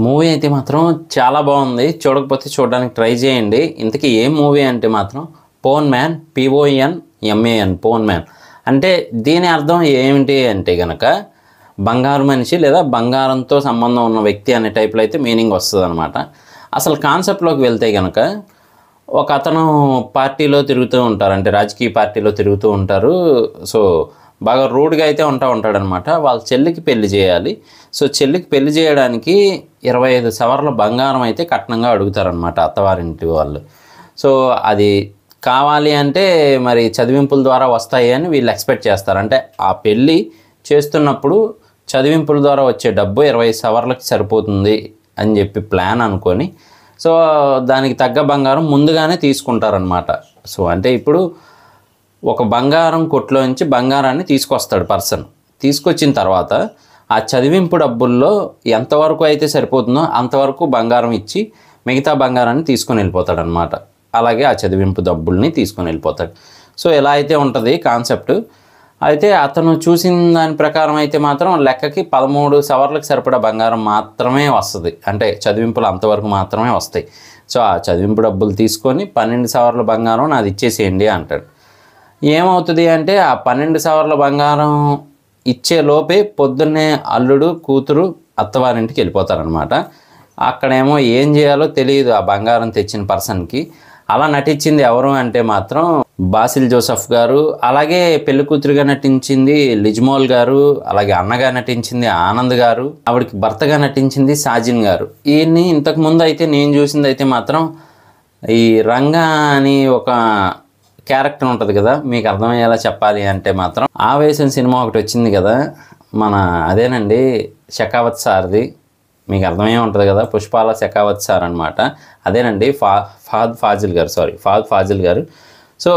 Movie అయితే మాత్రం చాలా బాగుంది. చూడకపోతే చూడడానికి ట్రై చేయండి. ఇంతకీ ఏం మూవీ అంటే మాత్రం phone man, PONMAN, phone man అంటే దీని అర్థం ఏమిటి అంటే కనుక బంగారు మనిషి లేదా బంగారంతో సంబంధం ఉన్న వ్యక్తి అనే టైప్లో అయితే మీనింగ్ వస్తుంది అనమాట. అసలు కాన్సెప్ట్లోకి వెళ్తే కనుక ఒక అతను పార్టీలో తిరుగుతూ ఉంటారు, అంటే రాజకీయ పార్టీలో తిరుగుతూ ఉంటారు. సో బాగా రూడ్గా అయితే ఉంటాడనమాట. వాళ్ళ చెల్లికి పెళ్లి చేయాలి. సో చెల్లికి పెళ్లి చేయడానికి 25 సవర్ల బంగారం అయితే కట్నంగా అడుగుతారనమాట అత్తవారింటి వాళ్ళు. సో అది కావాలి అంటే మరి చదివింపుల ద్వారా వస్తాయి అని వీళ్ళు ఎక్స్పెక్ట్ చేస్తారు. అంటే ఆ పెళ్ళి చేస్తున్నప్పుడు చదివింపుల ద్వారా వచ్చే డబ్బు 20 సవర్లకి సరిపోతుంది అని చెప్పి ప్లాన్ అనుకొని సో దానికి తగ్గ బంగారం ముందుగానే తీసుకుంటారనమాట. సో అంటే ఇప్పుడు ఒక బంగారం కొట్లో నుంచి బంగారాన్ని తీసుకొస్తాడు పర్సన్. తీసుకొచ్చిన తర్వాత ఆ చదివింపు డబ్బుల్లో ఎంతవరకు అయితే సరిపోతుందో అంతవరకు బంగారం ఇచ్చి మిగతా బంగారాన్ని తీసుకొని వెళ్ళిపోతాడు అనమాట. అలాగే ఆ చదివింపు డబ్బుల్ని తీసుకొని వెళ్ళిపోతాడు. సో ఎలా అయితే ఉంటుంది కాన్సెప్ట్. అయితే అతను చూసిన దాని ప్రకారం అయితే మాత్రం లెక్కకి 13 సవర్లకు సరిపడా బంగారం మాత్రమే వస్తుంది. అంటే చదివింపులు అంతవరకు మాత్రమే వస్తాయి. సో ఆ చదివింపు డబ్బులు తీసుకొని 12 సవర్ల బంగారం నాది ఇచ్చేసేయండి అంటాడు. ఏమవుతుంది అంటే ఆ 12 సవర్ల బంగారం ఇచ్చే లోపే పొద్దున్నే అల్లుడు కూతురు అత్తవారింటికి వెళ్ళిపోతారనమాట. అక్కడేమో ఏం చేయాలో తెలియదు ఆ బంగారం తెచ్చిన పర్సన్కి. అలా నటించింది ఎవరు అంటే మాత్రం బాసిల్ జోసెఫ్ గారు, అలాగే పెళ్లి కూతురుగా నటించింది లిజ్మోల్ గారు, అలాగే అన్నగా నటించింది ఆనంద్ గారు, ఆవిడకి భర్తగా నటించింది సాజిన్ గారు. ఈయన్ని ఇంతకుముందు అయితే నేను చూసింది అయితే మాత్రం ఈ రంగా అని ఒక క్యారెక్టర్ ఉంటుంది కదా, మీకు అర్థమయ్యేలా చెప్పాలి అంటే మాత్రం ఆవేశం సినిమా ఒకటి వచ్చింది కదా మన అదేనండి షెకావత్ సార్ది, మీకు అర్థమే ఉంటుంది కదా, పుష్పాల షెకావత్ సార్ అనమాట. అదేనండి ఫహద్ ఫాజిల్ గారు. సో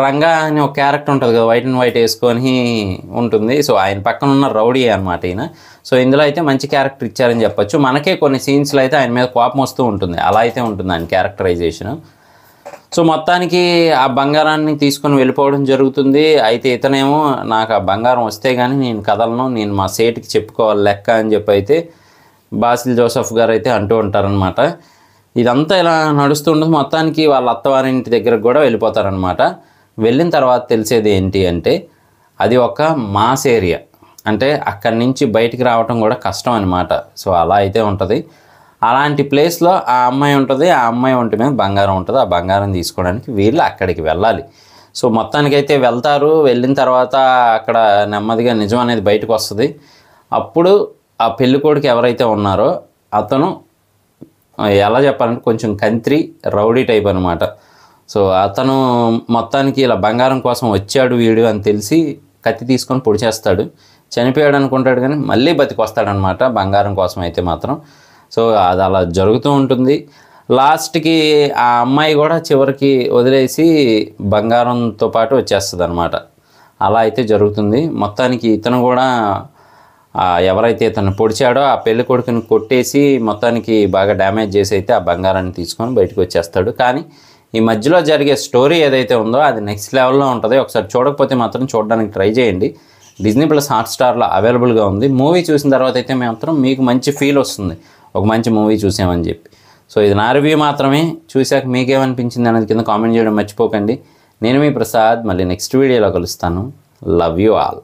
రంగా అని ఒక క్యారెక్టర్ ఉంటుంది కదా, వైట్ అండ్ వైట్ వేసుకొని ఉంటుంది. సో ఆయన పక్కన ఉన్న రౌడీ అనమాట ఈయన. సో ఇందులో అయితే మంచి క్యారెక్టర్ ఇచ్చారని చెప్పొచ్చు. మనకే కొన్ని సీన్స్లో అయితే ఆయన మీద కోపం వస్తూ ఉంటుంది, అలా అయితే ఉంటుంది ఆయన క్యారెక్టరైజేషన్. సో మొత్తానికి ఆ బంగారాన్ని తీసుకొని వెళ్ళిపోవడం జరుగుతుంది. అయితే ఇతనేమో నాకు ఆ బంగారం వస్తే కానీ నేను కదలను, నేను మా సేటుకి చెప్పుకోవాలి లెక్క అని చెప్పి అయితే బాసిల్ జోసెఫ్ గారు అయితే అంటూ ఉంటారనమాట. ఇదంతా ఇలా నడుస్తూ ఉంటుంది. మొత్తానికి వాళ్ళ అత్తవారింటి దగ్గరకు కూడా వెళ్ళిపోతారనమాట. వెళ్ళిన తర్వాత తెలిసేది ఏంటి అంటే అది ఒక మాస్ ఏరియా, అంటే అక్కడి నుంచి బయటికి రావటం కూడా కష్టం అనమాట. సో అలా అయితే ఉంటుంది. అలాంటి ప్లేస్లో ఆ అమ్మాయి ఉంటుంది, ఆ అమ్మాయి ఒంటి మీద బంగారం ఉంటుంది. ఆ బంగారం తీసుకోవడానికి వీళ్ళు అక్కడికి వెళ్ళాలి. సో మొత్తానికైతే వెళ్తారు. వెళ్ళిన తర్వాత అక్కడ నెమ్మదిగా నిజం అనేది బయటకు వస్తుంది. అప్పుడు ఆ పెళ్ళికొడుకు ఎవరైతే ఉన్నారో అతను ఎలా చెప్పాలంటే కొంచెం కంత్రి రౌడీ టైప్ అనమాట. సో అతను మొత్తానికి ఇలా బంగారం కోసం వచ్చాడు వీడు అని తెలిసి కత్తి తీసుకొని పొడి చేస్తాడు. చనిపోయాడు అనుకుంటాడు కానీ మళ్ళీ బతికొస్తాడనమాట బంగారం కోసం అయితే మాత్రం. సో అది అలా జరుగుతూ ఉంటుంది. లాస్ట్కి ఆ అమ్మాయి కూడా చివరికి వదిలేసి బంగారంతో పాటు వచ్చేస్తుంది అనమాట. అలా అయితే జరుగుతుంది. మొత్తానికి ఇతను కూడా ఎవరైతే ఇతను పొడిచాడో ఆ పెళ్లి కొడుకుని కొట్టేసి మొత్తానికి బాగా డ్యామేజ్ చేసి అయితే ఆ బంగారాన్ని తీసుకొని బయటకు వచ్చేస్తాడు. కానీ ఈ మధ్యలో జరిగే స్టోరీ ఏదైతే ఉందో అది నెక్స్ట్ లెవెల్లో ఉంటుంది. ఒకసారి చూడకపోతే మాత్రం చూడడానికి ట్రై చేయండి. Disney+ హాట్‌స్టార్లో అవైలబుల్గా ఉంది. మూవీ చూసిన తర్వాత అయితే మాత్రం మీకు మంచి ఫీల్ వస్తుంది, ఒక మంచి మూవీ చూసామని చెప్పి. సో ఇది నా రివ్యూ మాత్రమే. చూశాక మీకేమనిపించింది అనేది కింద కామెంట్ చేయడం మర్చిపోకండి. నేను మీ ప్రసాద్, మళ్ళీ నెక్స్ట్ వీడియోలో కలుస్తాను. Love you all.